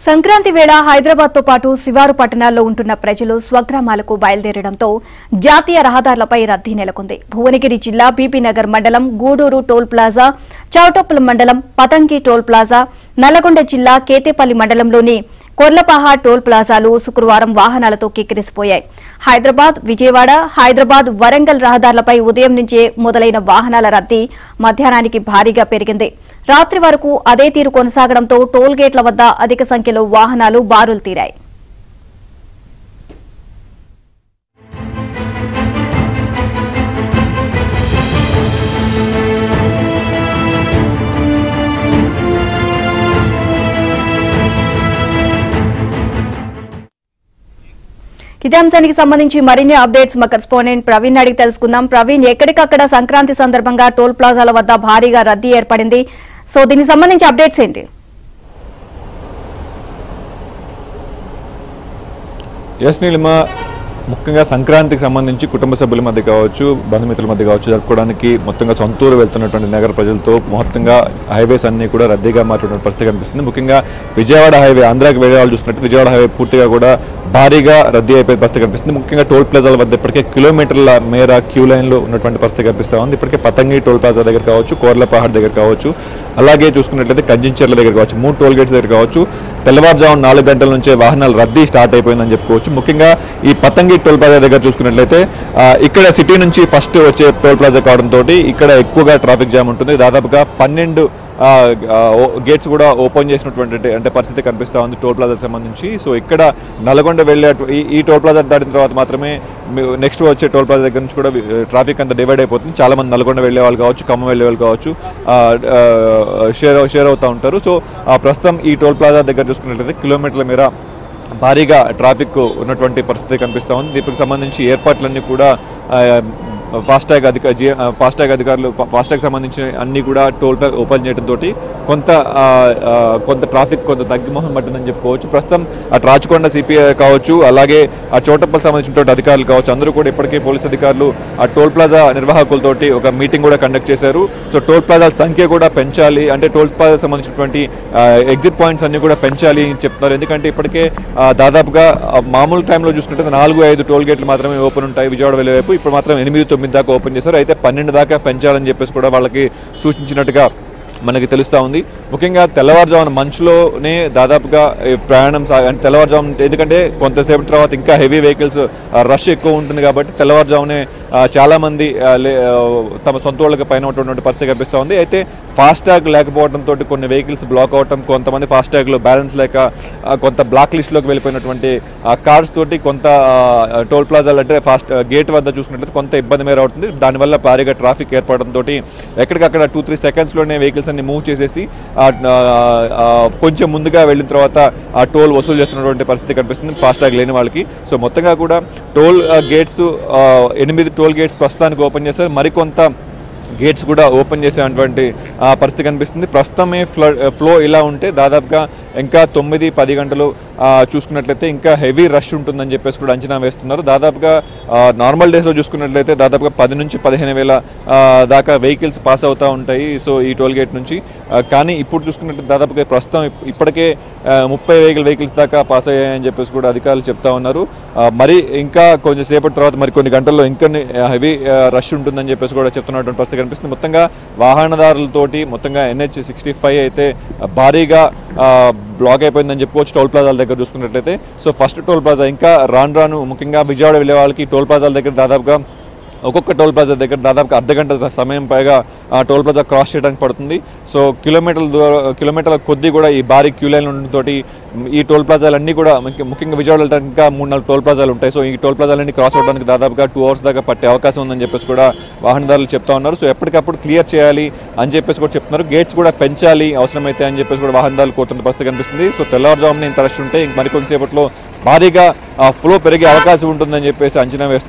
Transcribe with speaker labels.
Speaker 1: సంక్రాంతి వేళ హైదరాబాద్ తో పాటు శివారు పట్టణాల్లో ఉంటున్న ప్రజలు స్వగ్రామాలకు బయలుదేరడంతో జాతీయ రహదారులపై రద్దీ నెలకొంది. భువనగిరి జిల్లా బీబీ నగర్ మండలం గూడూరు టోల్ ప్లాజా, చౌటప్పల్ మండలం పతంగి టోల్ ప్లాజా, నల్లగొండ జిల్లా కేతేపల్లి మండలంలోని కొర్లపహాడ్ టోల్ ప్లాజాలు శుక్రవారం వాహనాలతో కిక్కిరిసిపోయాయి. హైదరాబాద్, విజయవాడ, హైదరాబాద్, వరంగల్ రహదారులపై ఉదయం నుంచే మొదలైన వాహనాల రద్దీ మధ్యాహ్నానికి భారీగా పెరిగింది. రాత్రి వరకు అదే తీరు కొనసాగడంతో టోల్ గేట్ల వద్ద అధిక సంఖ్యలో వాహనాలు బారులు తీరాయి. ఇదే అంశానికి సంబంధించి మరిన్ని అప్డేట్స్ మా కరెస్పాండెంట్ ప్రవీణ్ అడిగి తెలుసుకుందాం. ప్రవీణ్, ఎక్కడికక్కడ సంక్రాంతి సందర్భంగా టోల్ ప్లాజాల వద్ద భారీగా రద్దీ ఏర్పడింది. సో దీనికి సంబంధించి అప్డేట్స్ ఏంటి?
Speaker 2: ఎస్ నీలిమ, ముఖ్యంగా సంక్రాంతికి సంబంధించి కుటుంబ సభ్యుల మధ్య కావచ్చు, బంధుమిత్రుల మధ్య కావచ్చు జరుపుకోవడానికి మొత్తంగా సొంతూరు వెళ్తున్నటువంటి నగర ప్రజలతో మొత్తంగా హైవేస్ అన్నీ కూడా రద్దీగా మారినటువంటి పరిస్థితి కనిపిస్తుంది. ముఖ్యంగా విజయవాడ హైవే, ఆంధ్రాకి వెళ్ళే వాళ్ళు చూసినట్టు విజయవాడ హైవే పూర్తిగా కూడా భారీగా రద్దీ అయిపోయే పరిస్థితి కనిపిస్తుంది. ముఖ్యంగా టోల్ ప్లాజాల వద్ద ఇప్పటికే కిలోమీటర్ల మేర క్యూ లైన్లో ఉన్నటువంటి పరిస్థితి కనిపిస్తూ ఉంది. ఇప్పటికే పతంగి టోల్ ప్లాజా దగ్గర కావచ్చు, కోర్లపహాడ్ దగ్గర కావచ్చు, అలాగే చూసుకున్నట్లయితే కంచెంచెర్ల దగ్గర కావచ్చు, 3 టోల్ గేట్స్ దగ్గర కావచ్చు తెల్లవారుజామున 4 గంటల నుంచే వాహనాల రద్దీ స్టార్ట్ అయిపోయిందని చెప్పుకోవచ్చు. ముఖ్యంగా ఈ పతంగి టోల్ ప్లాజా దగ్గర చూసుకున్నట్లయితే ఇక్కడ సిటీ నుంచి ఫస్ట్ వచ్చే టోల్ ప్లాజా కావడంతో ఇక్కడ ఎక్కువగా ట్రాఫిక్ జామ్ ఉంటుంది. దాదాపుగా 12 గేట్స్ కూడా ఓపెన్ చేసినటువంటి అంటే పరిస్థితి కనిపిస్తూ ఉంది టోల్ ప్లాజాకి సంబంధించి. సో ఇక్కడ నల్గొండ వెళ్ళే ఈ టోల్ ప్లాజా దాటిన తర్వాత మాత్రమే నెక్స్ట్ వచ్చే టోల్ ప్లాజా దగ్గర నుంచి కూడా ట్రాఫిక్ అంతా డివైడ్ అయిపోతుంది. చాలామంది నల్గొండ వెళ్ళే వాళ్ళు కావచ్చు, ఖమ్మం వెళ్ళే వాళ్ళు కావచ్చు షేర్ అవుతూ ఉంటారు. సో ప్రస్తుతం ఈ టోల్ ప్లాజా దగ్గర చూసుకున్నట్లయితే కిలోమీటర్ల మేర భారీగా ట్రాఫిక్ ఉన్నటువంటి పరిస్థితి కనిపిస్తూ ఉంది. దీనికి సంబంధించి ఏర్పాట్లన్నీ కూడా ఫాస్టాగ్ అధికారులు ఫాస్టాగ్ సంబంధించిన అన్నీ కూడా టోల్ ఓపెన్ చేయడంతో కొంత ట్రాఫిక్ కొంత తగ్గిమోహం పట్టిందని చెప్పుకోవచ్చు. ప్రస్తుతం అటు రాచకొండ సిపిఐ కావచ్చు, అలాగే ఆ చోటప్పల్ సంబంధించినటువంటి అధికారులు కావచ్చు, అందరూ కూడా ఇప్పటికే పోలీస్ అధికారులు ఆ టోల్ ప్లాజా నిర్వాహకులతోటి ఒక మీటింగ్ కూడా కండక్ట్ చేశారు. సో టోల్ ప్లాజాల సంఖ్య కూడా పెంచాలి, అంటే టోల్ ప్లాజా సంబంధించినటువంటి ఎగ్జిట్ పాయింట్స్ అన్ని కూడా పెంచాలి అని చెప్తున్నారు. ఎందుకంటే ఇప్పటికే దాదాపుగా మామూలు టైంలో చూసుకుంటే 4-5 టోల్ గేట్లు మాత్రమే ఓపెన్ ఉంటాయి విజయవాడ వెళ్ళే వైపు. ఇప్పుడు మాత్రం 8-9 దాకా ఓపెన్ చేశారు. అయితే 12 దాకా పెంచాలని చెప్పేసి కూడా వాళ్ళకి సూచించినట్టుగా మనకి తెలుస్తూ ఉంది. ముఖ్యంగా తెల్లవారుజామున మంచులోనే దాదాపుగా ప్రయాణం అంటే తెల్లవారుజామున, ఎందుకంటే కొంతసేపటి తర్వాత ఇంకా హెవీ వెహికల్స్ రష్ ఎక్కువ ఉంటుంది కాబట్టి తెల్లవారుజామునే చాలామంది తమ సొంత వాళ్ళకి పైన ఉన్నటువంటి పరిస్థితి కనిపిస్తూ ఉంది. అయితే ఫాస్టాగ్ లేకపోవడంతో కొన్ని వెహికల్స్ బ్లాక్ అవటం, కొంతమంది ఫాస్టాగ్లో బ్యాలెన్స్ లేక కొంత బ్లాక్ లిస్ట్లోకి వెళ్ళిపోయినటువంటి కార్స్ తోటి కొంత టోల్ ప్లాజాలు అంటే గేట్ వద్ద చూసుకున్నట్లయితే కొంత ఇబ్బంది మేర అవుతుంది. దానివల్ల భారీగా ట్రాఫిక్ ఏర్పడంతో ఎక్కడికక్కడ 2-3 సెకండ్స్లోనే వెహికల్స్ అన్ని మూవ్ చేసేసి కొంచెం ముందుగా వెళ్ళిన తర్వాత ఆ టోల్ వసూలు చేస్తున్నటువంటి పరిస్థితి కనిపిస్తుంది ఫాస్టాగ్ లేని వాళ్ళకి. సో మొత్తంగా కూడా టోల్ గేట్స్ 8 టోల్ గేట్స్ ప్రస్తుతానికి ఓపెన్ చేశారు. మరికొంత గేట్స్ కూడా ఓపెన్ చేసేటువంటి పరిస్థితి కనిపిస్తుంది. ప్రస్తుతమే ఫ్లో ఇలా ఉంటే దాదాపుగా ఇంకా 9-10 గంటలు చూసుకున్నట్లయితే ఇంకా హెవీ రష్ ఉంటుందని చెప్పేసి కూడా అంచనా వేస్తున్నారు. దాదాపుగా నార్మల్ డేస్లో చూసుకున్నట్లయితే దాదాపుగా 10,000-15,000 దాకా వెహికల్స్ పాస్ అవుతూ ఉంటాయి. సో ఈ టోల్ గేట్ నుంచి కానీ ఇప్పుడు చూసుకున్నట్లయితే దాదాపుగా ప్రస్తుతం ఇప్పటికే 30 వెహికల్స్ దాకా పాస్ అయ్యాయని చెప్పేసి కూడా అధికారులు చెప్తా ఉన్నారు. మరి ఇంకా కొంచెం సేపటి తర్వాత మరి కొన్ని గంటల్లో ఇంకా హెవీ రష్ ఉంటుందని చెప్పేసి కూడా చెప్తున్నటువంటి పరిస్థితి కనిపిస్తుంది. మొత్తంగా వాహనదారులతోటి మొత్తంగా NH-65 అయితే భారీగా బ్లాక్ అయిపోయిందని చెప్పుకోవచ్చు టోల్ ప్లాజాల దగ్గర చూసుకున్నట్లయితే. సో ఫస్ట్ టోల్ ప్లాజా ఇంకా రాను ముఖ్యంగా విజయవాడ వెళ్ళే వాళ్ళకి టోల్ ప్లాజాల దగ్గర దాదాపుగా ఒక్కొక్క టోల్ ప్లాజా దగ్గర దాదాపుగా అర్ధగంట సమయం పైగా టోల్ ప్లాజా క్రాస్ చేయడానికి పడుతుంది. సో కిలోమీటర్ల కొద్దీ కూడా ఈ భారీ క్యూ లైన్ ఉండడంతో ఈ టోల్ ప్లాజాలన్నీ కూడా ముఖ్యంగా విజయవాడ వెళ్ళడానికి ఇంకా 3-4 టోల్ ప్లాజాలు ఉంటాయి. సో ఈ టోల్ ప్లాజాలన్నీ క్రాస్ అవడానికి దాదాపుగా 2 hours దాకా పట్టే అవకాశం ఉందని చెప్పేసి కూడా వాహనదారులు చెప్తా ఉన్నారు. సో ఎప్పటికప్పుడు క్లియర్ చేయాలి అని చెప్పేసి కూడా చెప్తున్నారు. గేట్స్ కూడా పెంచాలి అవసరమైతే అని చెప్పేసి కూడా వాహనదారులు కోరుతున్న పరిస్థితి కనిపిస్తుంది. సో తెల్లవారుజామున ఇంత రష్ ఉంటే ఇంక మరికొంతసేపట్లో భారీగా ఫ్లో పెరిగే అవకాశం ఉంటుందని చెప్పేసి అంచనా వేస్తున్నారు.